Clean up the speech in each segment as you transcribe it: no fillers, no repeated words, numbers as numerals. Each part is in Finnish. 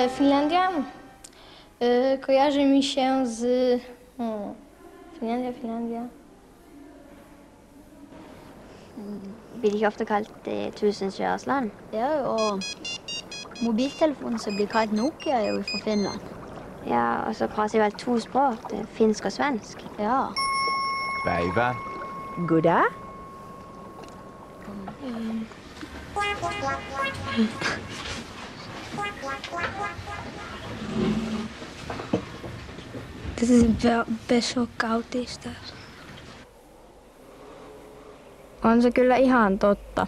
Finlandia kojarzy mi się z... Finlandia. Blir ikke ofte kalt tusenkjørersland? Ja, og mobiltelefonen som blir kalt Nokia er jo fra Finland. Ja, og så prater jeg vel 2 språk, det er finsk og svensk. Ja. Päivää. Goddag. Dit is best wel koud is daar. On se kyllä ihan totta.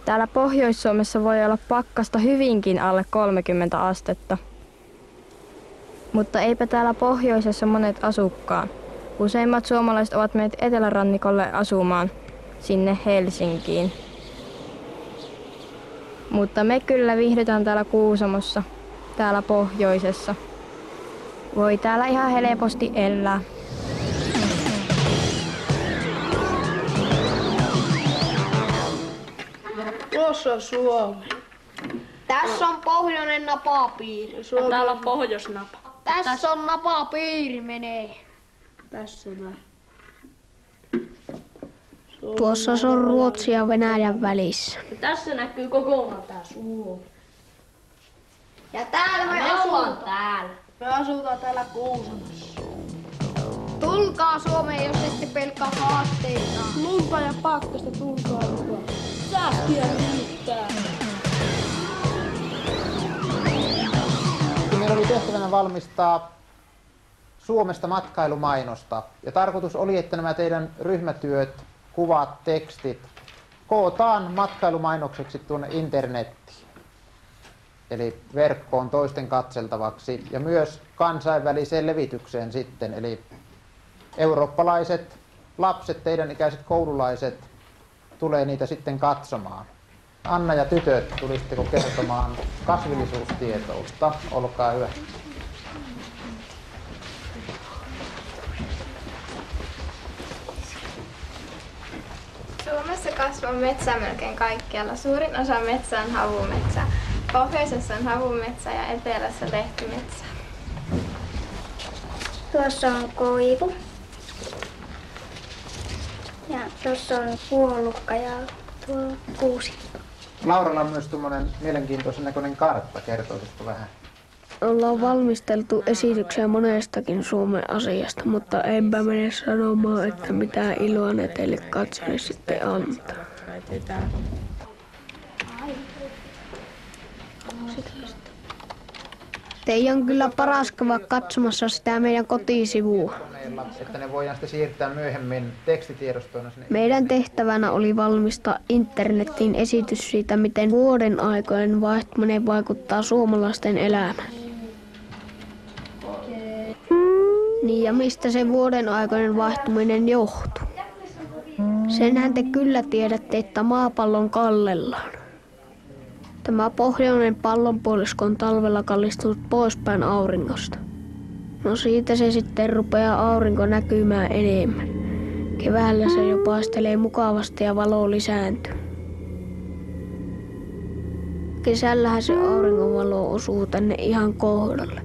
Täällä Pohjois-Suomessa voi olla pakkasta hyvinkin alle 30 astetta. Mutta eipä täällä pohjoisessa monet asukkaan. Useimmat suomalaiset ovat menneet etelärannikolle asumaan, sinne Helsinkiin. Mutta me kyllä viihdytään täällä Kuusamossa, täällä pohjoisessa. Voi täällä ihan helposti elää. Tuossa on Suomi. Tässä on pohjoinen napapiiri. Täällä on pohjoisnapa. Tässä on napapiiri menee. Tässä on. Tuossa se on Ruotsi ja Venäjän välissä. Ja tässä näkyy kokonaan tää Suomi. Ja täällä me asutaan täällä. Me asutaan täällä Kuusamossa. Tulkaa Suomeen, jos ette pelkää haasteita. Lunta ja pakkasta, tulkaa mukaan. Sähkiä riittää. Meillä oli tehtävänä valmistaa Suomesta matkailumainosta. Ja tarkoitus oli, että nämä teidän ryhmätyöt, kuvat, tekstit kootaan matkailumainokseksi tuonne internettiin. Eli verkkoon toisten katseltavaksi ja myös kansainväliseen levitykseen sitten. Eli eurooppalaiset lapset, teidän ikäiset koululaiset, tulee niitä sitten katsomaan. Anna ja tytöt, tulisitteko kertomaan kasvillisuustietoutta? Olkaa hyvä. Suomessa kasvaa metsää melkein kaikkialla. Suurin osa metsää on havumetsää. Pohjoisessa on havumetsää ja etelässä lehtimetsää. Tuossa on koivu. Ja tuossa on puolukka ja tuo kuusi. Lauralla on myös tuommoinen mielenkiintoisen näköinen kartta. Kertoisitko vähän? Ollaan valmisteltu esityksiä monestakin Suomen asiasta, mutta enpä mene sanomaan, että mitä iloa ne teille katsojille sitten antaa. Teidän on kyllä paras käydä katsomassa sitä meidän kotisivua. Että ne voidaan sitten siirtää myöhemmin tekstitiedostoina sinne. Meidän tehtävänä oli valmistaa internetin esitys siitä, miten vuoden aikojen vaihtuminen vaikuttaa suomalaisten elämään. Niin ja mistä se vuoden aikojen vaihtuminen johtuu? Senhän te kyllä tiedätte, että maapallon kallellaan. Tämä pohjoinen pallonpuolisko on talvella kallistunut poispäin auringosta. No siitä se sitten rupeaa aurinko näkymään enemmän. Keväällä se jo paistelee mukavasti ja valo lisääntyy. Kesällähän se auringonvalo osuu tänne ihan kohdalle.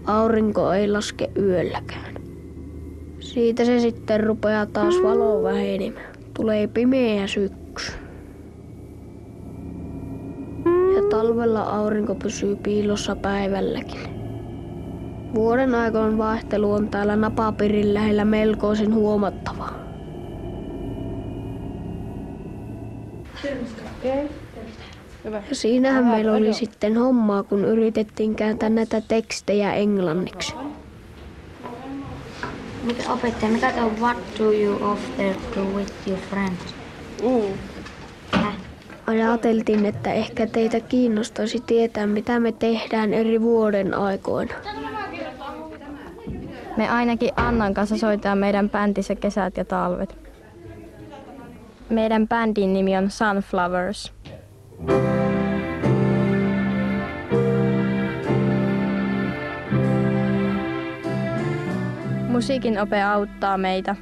Aurinko ei laske yölläkään. Siitä se sitten rupeaa taas valo vähenemään. Tulee pimeä syksy. Ja talvella aurinko pysyy piilossa päivälläkin. Vuoden aikojen vaihtelu on täällä napapiirin lähellä melkoisin huomattavaa. Ja siinähän meillä oli sitten hommaa, kun yritettiin kääntää näitä tekstejä englanniksi. Opettaja, mikä on what do you often do with your friends? Ajateltiin, että ehkä teitä kiinnostaisi tietää, mitä me tehdään eri vuoden aikoina. Me ainakin Annan kanssa soitetaan meidän bändissä kesät ja talvet. Meidän bändin nimi on Sunflowers. Musiikin ope auttaa meitä.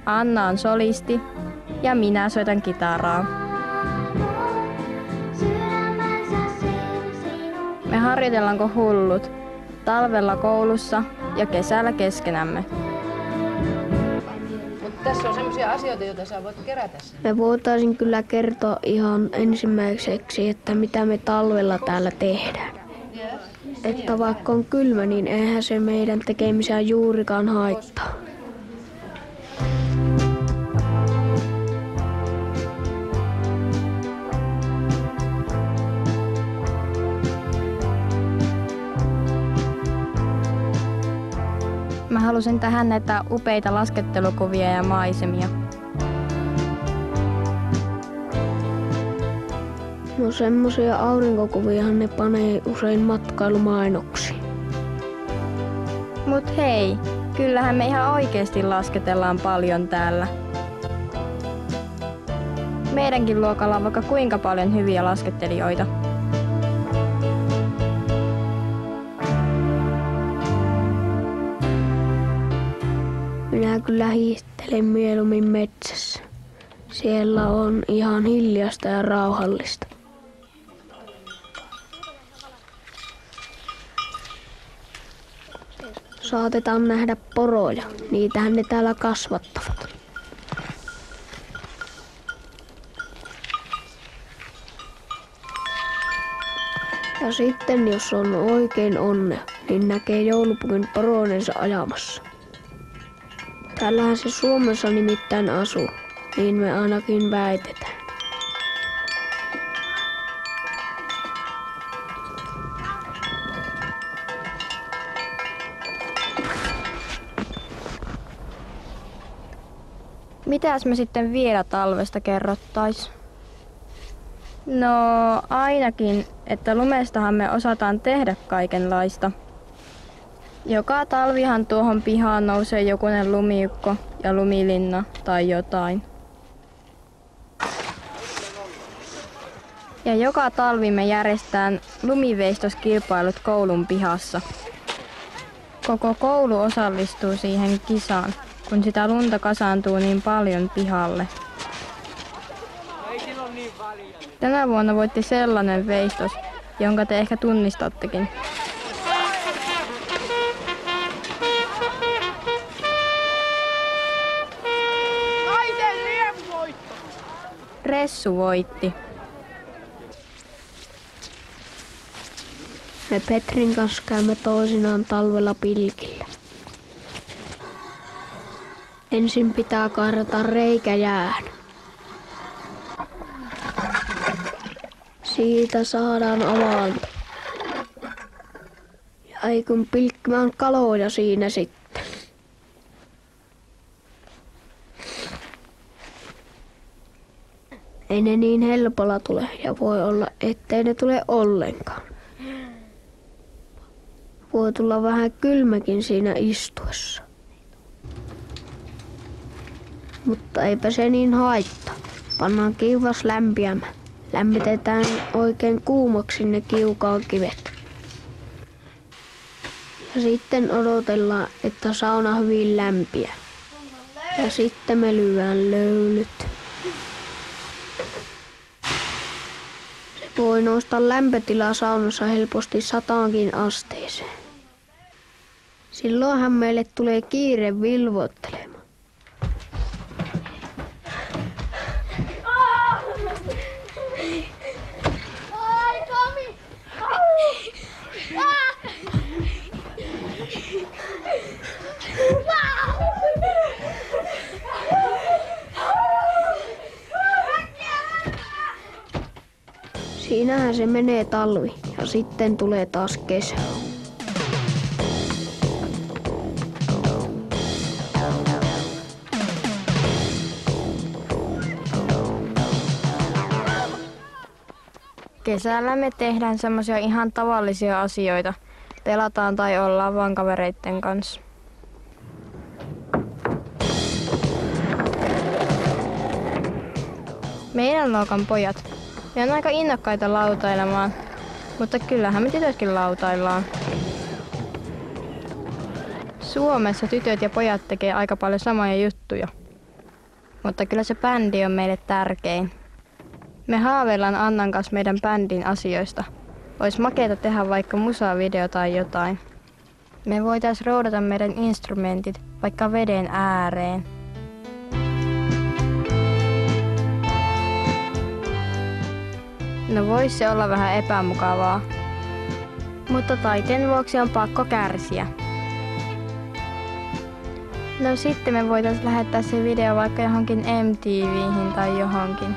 Anna on solisti ja minä soitan kitaraa. harjoitellaan kuin hullut. Talvella koulussa ja kesällä keskenämme. Mutta tässä on sellaisia asioita, joita sä voit kerätä. Me voitaisiin kyllä kertoa ihan ensimmäiseksi, että mitä me talvella täällä tehdään. Että vaikka on kylmä, niin eihän se meidän tekemisiä juurikaan haittaa. Mä halusin tähän näitä upeita laskettelukuvia ja maisemia. No semmosia aurinkokuviahan ne panee usein matkailumainoksiin. Mut hei, kyllähän me ihan oikeesti lasketellaan paljon täällä. Meidänkin luokalla on vaikka kuinka paljon hyviä laskettelijoita. Minä kyllä hiihtelen mieluummin metsässä. Siellä on ihan hiljaista ja rauhallista. Saatetaan nähdä poroja. Niitähän ne täällä kasvattavat. Ja sitten jos on oikein onnea, niin näkee joulupukin poronensa ajamassa. Täällähän se Suomessa nimittäin asuu, niin me ainakin väitetään. Mitäs me sitten vielä talvesta kerrottais? No ainakin, että lumestahan me osataan tehdä kaikenlaista. Joka talvihan tuohon pihaan nousee jokunen lumiukko ja lumilinna tai jotain. Ja joka talvi me järjestetään lumiveistoskilpailut koulun pihassa. Koko koulu osallistuu siihen kisaan, kun sitä lunta kasaantuu niin paljon pihalle. Tänä vuonna voitti sellainen veistos, jonka te ehkä tunnistattekin. Ressu voitti. Me Petrin kanssa käymme toisinaan talvella pilkillä. Ensin pitää kaarata reikä jäähän. Siitä saadaan avanto. Ja ei kun pilkkimään kaloja siinä sitten. Ei ne niin helpolla tule ja voi olla, ettei ne tule ollenkaan. Voi tulla vähän kylmäkin siinä istuessa. Mutta eipä se niin haittaa. Pannaan kiuas lämpiämään. Lämmitetään oikein kuumaksi ne kiukaan kivet. Ja sitten odotellaan, että sauna hyvin lämpiää. Ja sitten me lyödään löylyt. Se voi nousta lämpötila saunassa helposti 100 asteeseen. Silloinhan meille tulee kiire vilvoittelemaan. Siinähän se menee talvi ja sitten tulee taas kesä. Kesällä me tehdään semmosia ihan tavallisia asioita. Pelataan tai ollaan vaan kavereitten kanssa. Meidän luokan pojat, ne on aika innokkaita lautailemaan, mutta kyllähän me tytötkin lautaillaan. Suomessa tytöt ja pojat tekee aika paljon samoja juttuja, mutta kyllä se bändi on meille tärkein. Me haaveillaan Annan kanssa meidän bändin asioista, Ois makeeta tehdä vaikka musavideo tai jotain. Me voitais roudata meidän instrumentit vaikka veden ääreen. No vois se olla vähän epämukavaa. Mutta taiteen vuoksi on pakko kärsiä. No sitten me voitais lähettää se video vaikka johonkin MTV:hin tai johonkin.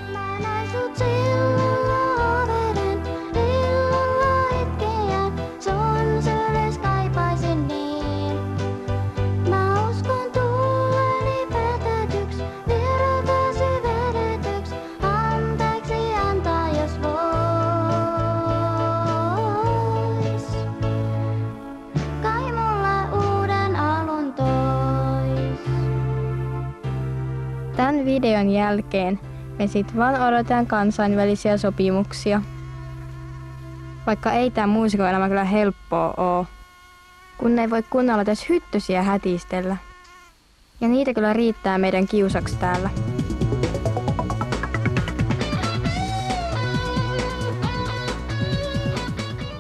Tämän videon jälkeen me sit vaan odotetaan kansainvälisiä sopimuksia. Vaikka ei tää muusikon elämä kyllä helppoa oo, kun ei voi kunnolla edes hyttysiä hätistellä. Ja niitä kyllä riittää meidän kiusaksi täällä.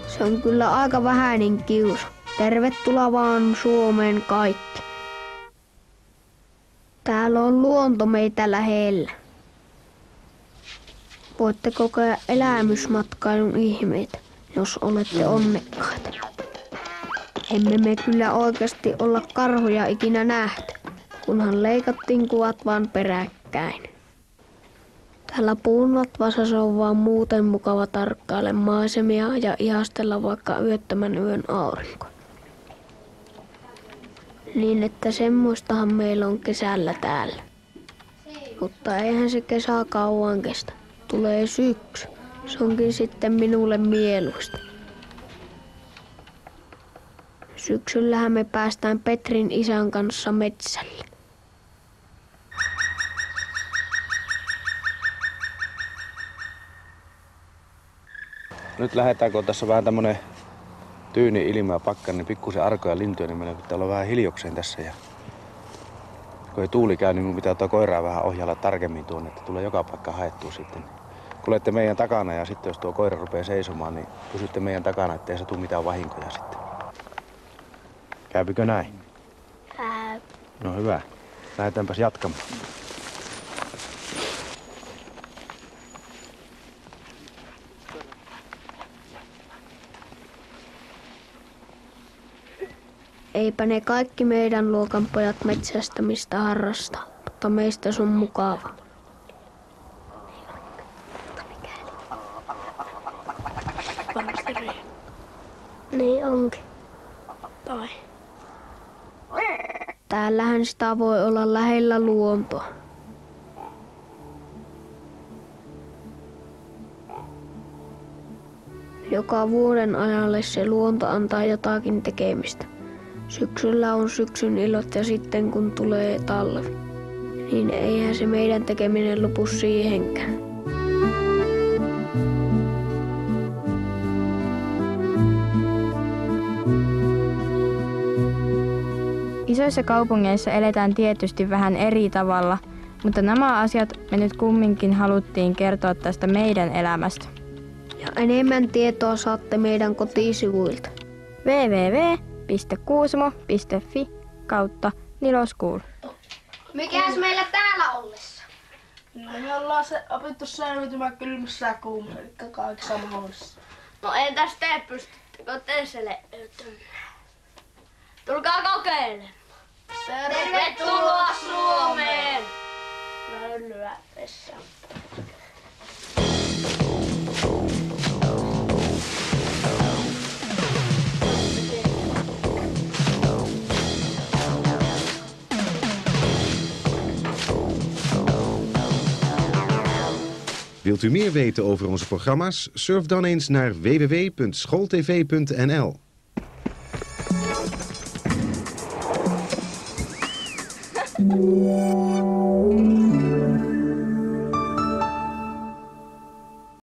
Se on kyllä aika vähäinen kiusa. Tervetuloa vaan Suomeen kaikki. Täällä on luonto meitä lähellä. Voitte kokea elämysmatkailun ihmeitä, jos olette onnekkaita. Emme me kyllä oikeasti olla karhuja ikinä nähty, kunhan leikattiin kuvat vaan peräkkäin. Täällä Puunvatvassa on vaan muuten mukava tarkkailla maisemia ja ihastella vaikka yöttömän yön aurinko. Niin että semmoistahan meillä on kesällä täällä. Mutta eihän se kesä kauan kestä. Tulee syksy. Se onkin sitten minulle mieluista. Syksyllähän me päästään Petrin isän kanssa metsälle. Nyt lähdetään, kun tässä on vähän tämmönen tyyni ilma ja pakkanen, niin pikkusen arkoja lintuja, niin meillä pitää olla vähän hiljokseen tässä. Ja kun ei tuuli käy, niin minun pitää tuo koiraa vähän ohjalla tarkemmin tuonne, että tulee joka paikka haettua sitten. Kulette meidän takana ja sitten jos tuo koira rupeaa seisomaan, niin pysytte meidän takana, ettei se tule mitään vahinkoja sitten. Käypikö näin? Käy. No hyvä. Lähdetäänpäs jatkamaan. Eipä ne kaikki meidän luokan pojat metsästämistä harrasta, mutta meistä se on mukava. Niin onkin. Tai. Täällähän sitä voi olla lähellä luontoa. Joka vuoden ajalle se luonto antaa jotakin tekemistä. Syksyllä on syksyn ilot ja sitten kun tulee talvi, niin eihän se meidän tekeminen lopu siihenkään. Isoissa kaupungeissa eletään tietysti vähän eri tavalla, mutta nämä asiat me nyt kumminkin haluttiin kertoa tästä meidän elämästä. Ja enemmän tietoa saatte meidän kotisivuilta. www.kuusamo.fi/Nilo School. Mikäs meillä täällä ollessa? No me ollaan opittu selviytymään kylmissä ja kuumissa, eli kaikissa mahdollisesti. No entäs te, pystyttekö te selviytymään? Tulkaa kokeilemaan. Tervetuloa Suomeen! Löylyä vessaan. Wilt u meer weten over onze programma's? Surf dan eens naar www.schooltv.nl.